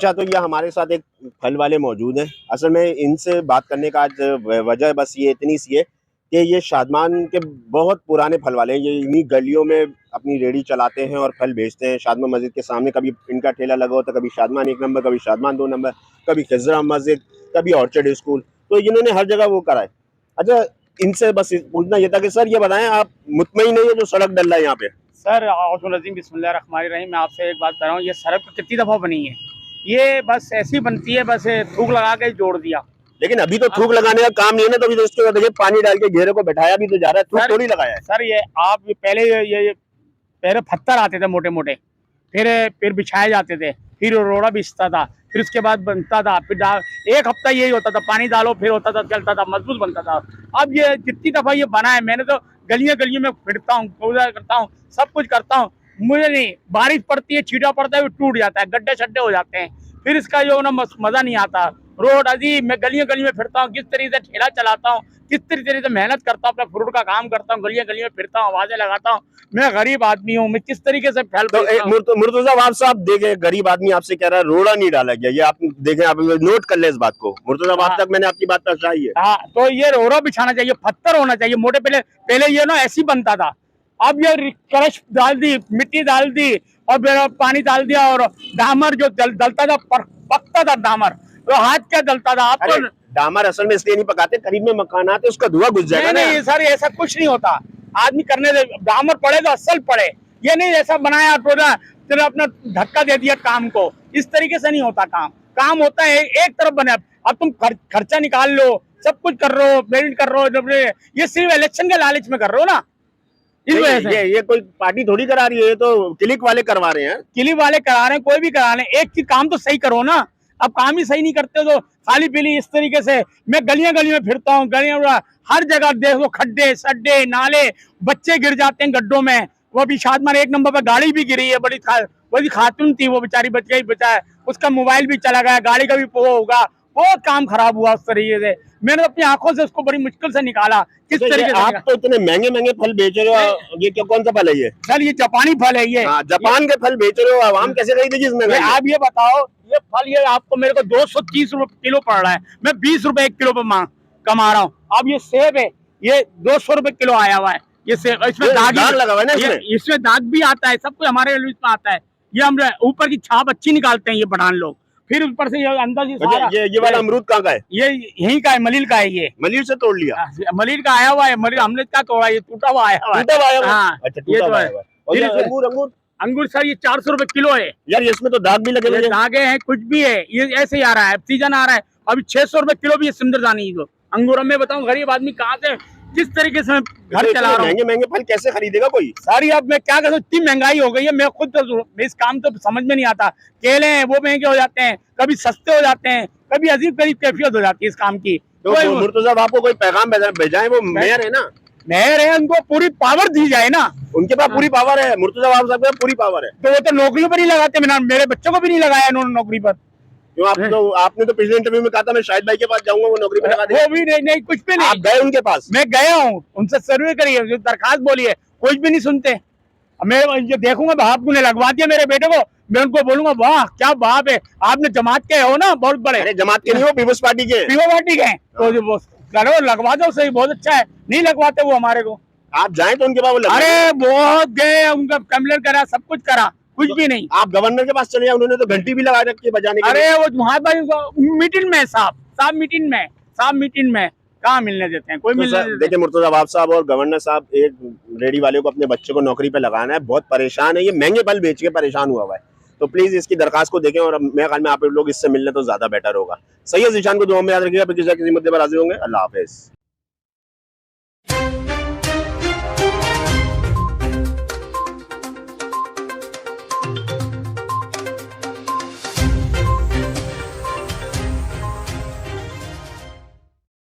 अच्छा, तो ये हमारे साथ एक फल वाले मौजूद हैं। असल में इनसे बात करने का आज वजह बस ये इतनी सी है कि ये शादमान के बहुत पुराने फल वाले हैं। ये इन्हीं गलियों में अपनी रेहड़ी चलाते हैं और फल बेचते हैं। शादमान मस्जिद के सामने कभी इनका ठेला लगा होता है, कभी शादमान 1 नंबर, कभी शादमान 2 नंबर, कभी खिजरा मस्जिद, कभी ऑर्चर्ड स्कूल। तो इन्होंने हर जगह वो करा है। अच्छा, इनसे बस पूछना ये था कि सर ये बताएं, आप मुतमईन नहीं है जो सड़क डल रहा है यहाँ पे? सर औज़ुबिल्लाहि बिस्मिल्लाहिर्रहमानिर्रहीम, मैं आपसे एक बात कर रहा हूँ, ये सड़क कितनी दफ़ा बनी है? ये बस ऐसी बनती है, बस थूक लगा के जोड़ दिया। लेकिन अभी तो थूक लगाने का काम नहीं है ना, तो अभी तो इसके बाद देखिए पानी डाल के घेरे को बैठाया भी तो जा रहा है, थूक थोड़ी लगाया है। सर ये आप पहले ये पहले पत्थर आते थे मोटे मोटे, फिर बिछाए जाते थे, फिर रोड़ा बिछता था, फिर उसके बाद बनता था, फिर एक हफ्ता यही होता था, पानी डालो फिर होता था, चलता था, मजबूत बनता था। अब ये जितनी दफा ये बना है, मैंने तो गलियां गलियों में फिरता हूँ, पूजा करता हूँ, सब कुछ करता हूँ, मुझे नहीं, बारिश पड़ती है, छींटा पड़ता है, वो टूट जाता है, गड्ढे शड्डे हो जाते हैं, फिर इसका जो ना मजा नहीं आता। रोड अजीब, मैं गलियों गलियों में फिरता हूँ, किस तरीके से ठेला चलाता हूँ, किस तरीके से मेहनत करता हूँ, अपने फ्रूट का काम करता हूँ, गलियां गलियों में फिरता हूँ, आवाजें लगाता हूँ। मैं गरीब आदमी हूँ, मैं किस तरीके से फैल तो मुर्तजा आप साहब देखे, गरीब आदमी आपसे कह रहा है रोड़ा नहीं डाला गया, ये आप देखें, आप नोट कर ले इस बात को। मुर्तजा आप तक मैंने आपकी बात पहुंचाई है। हाँ, तो ये रोड़ा बिछाना चाहिए, पत्थर होना चाहिए मोटे। पहले ये ना ऐसी बनता था, अब ये कलश डाल दी, मिट्टी डाल दी और पानी डाल दिया, और डामर जो दलता था, पकता था डामर, तो हाथ क्या दलता था। आपको डामर असल में इसलिए नहीं पकाते, करीब में मकान आते उसका धुआं घुस जाएगा। नहीं सर, ऐसा कुछ नहीं होता, आदमी करने दे, डामर पड़े तो असल पड़े, ये नहीं ऐसा बनाया तेरा अपना धक्का दे दिया काम को, इस तरीके से नहीं होता काम। काम होता है एक तरफ बने। अब तुम खर्चा निकाल लो, सब कुछ कर रहे हो, पेमेंट कर रहे हो, ये सिर्फ इलेक्शन के लालच में कर रहे हो ना, इस वजह से। ये कोई पार्टी थोड़ी करा रही है, ये तो क्लिक वाले करवा रहे हैं। क्लिक वाले करा रहे हैं, कोई भी करा रहे हैं, एक चीज काम तो सही करो ना। अब काम ही सही नहीं करते तो खाली पीली इस तरीके से। मैं गलियां गलियों में फिरता हूँ, गलियां हर जगह देखो, खड्डे सड्डे नाले, बच्चे गिर जाते हैं गड्ढों में। वो अभी शादमान 1 नंबर पर गाड़ी भी गिरी है, बड़ी खातून थी, वो बेचारी बच गई, बचा है, उसका मोबाइल भी चला गया, गाड़ी का भी वो होगा, बहुत काम खराब हुआ उस तरीके से। मैंने अपनी आंखों से उसको बड़ी मुश्किल से निकाला। किस तरीके से आप तो इतने महंगे महंगे फल बेच रहे हो, ये क्या कौन सा फल है ये? सर ये जापानी फल है ये। जापान के फल बेच रहे हो, आवाम कैसे खरीदेगी इसमें? आप ये बताओ, ये फल ये आपको मेरे को 230 रुपए किलो पड़ रहा है, मैं 20 रुपए 1 किलो पे कमा रहा हूँ। अब ये सेब है, ये 200 रुपए किलो आया हुआ है, ये सेब, इसमें दाग लगा हुआ है ना, इसमें दाग भी आता है, सब कुछ हमारे इसमें आता है। ये हम ऊपर की छाप अच्छी निकालते हैं ये बढ़ान लोग, फिर ऊपर से ये अंदर ये वाला अमरूद कहाँ का है? ये यहीं का है, मलिर का है। ये मलिर से तोड़ लिया? मलिर का आया हुआ है, मलिर हमने क्या तोड़ा, ये टूटा हुआ आया हुआ है। हाँ, ये तो है। अंगूर सर ये 400 रुपए किलो है यार, इसमें तो दाग भी लगे हुए हैं। दागे हैं, कुछ भी है, ये ऐसे ही आ रहा है, सीजन आ रहा है। अभी 600 रुपए किलो भी है सिंदरदानी को अंगूर। मैं बताऊं गरीब आदमी कहाँ से किस तरीके से घर चला रहा हूँ। महंगे महंगे फल कैसे खरीदेगा कोई? सारी अब मैं क्या करूँ, इतनी महंगाई हो गई है, मैं खुद तो इस काम तो समझ में नहीं आता। केले हैं वो महंगे हो जाते हैं, कभी सस्ते हो जाते हैं, कभी अजीब गरीब कैफियत हो जाती है इस काम की। तो मुर्तजा आपको कोई पैगाम भेजाएं, वो मेयर है ना, मेयर है, उनको पूरी पावर दी जाए ना। उनके पास पूरी पावर है, मुर्तजा साहब के पूरी पावर है, तो वो तो नौकरियों पर नहीं लगाते। मेरे बच्चों को भी नहीं लगाया इन्होंने नौकरी पर। क्यों? आपने तो पिछले इंटरव्यू में कहा था मैं शाहिद भाई के पास जाऊंगा, वो नौकरी पे लगा देंगे। वो भी नहीं, कुछ भी नहीं। आप गए उनके पास? मैं गया हूँ, उनसे सर्वे करी है, दरखास्त बोली है, कुछ भी नहीं सुनते। मैं जो देखूंगा बाप ने लगवा दिया मेरे बेटे को, मैं उनको बोलूंगा वाह क्या बाप है, आपने जमात के हो ना, बहुत बड़े। अरे जमात के नहीं हो, पीपल्स पार्टी के। पीपल्स पार्टी के तो करो, लगवा दो, सही, बहुत अच्छा है। नहीं लगवाते वो हमारे को। आप जाए तो उनके पास। अरे बहुत गए, उनका कंप्लेन करा, सब कुछ करा, कुछ भी नहीं। आप गवर्नर के पास चले जाए, उन्होंने तो घंटी भी लगा रखी है बजाने की। अरे वो महात्मा मीटिंग में साहब मीटिंग में कहाँ मिलने देते हैं, कोई मिलने देते हैं। देखिए मुर्तजा साहब और गवर्नर साहब, एक रेडी वाले को अपने बच्चे को नौकरी पे लगाना है, बहुत परेशान है, ये महंगे फल बेच के परेशान हुआ है। तो प्लीज इसकी दरखास्त को देखें, और मेरे ख्याल में आप लोग इससे मिलने तो ज्यादा बेटर होगा। सही है, ज़ीशान को दुआ में याद रखिएगा, किसी मुद्दे पर हाजिर होंगे। अल्लाह हाफिज।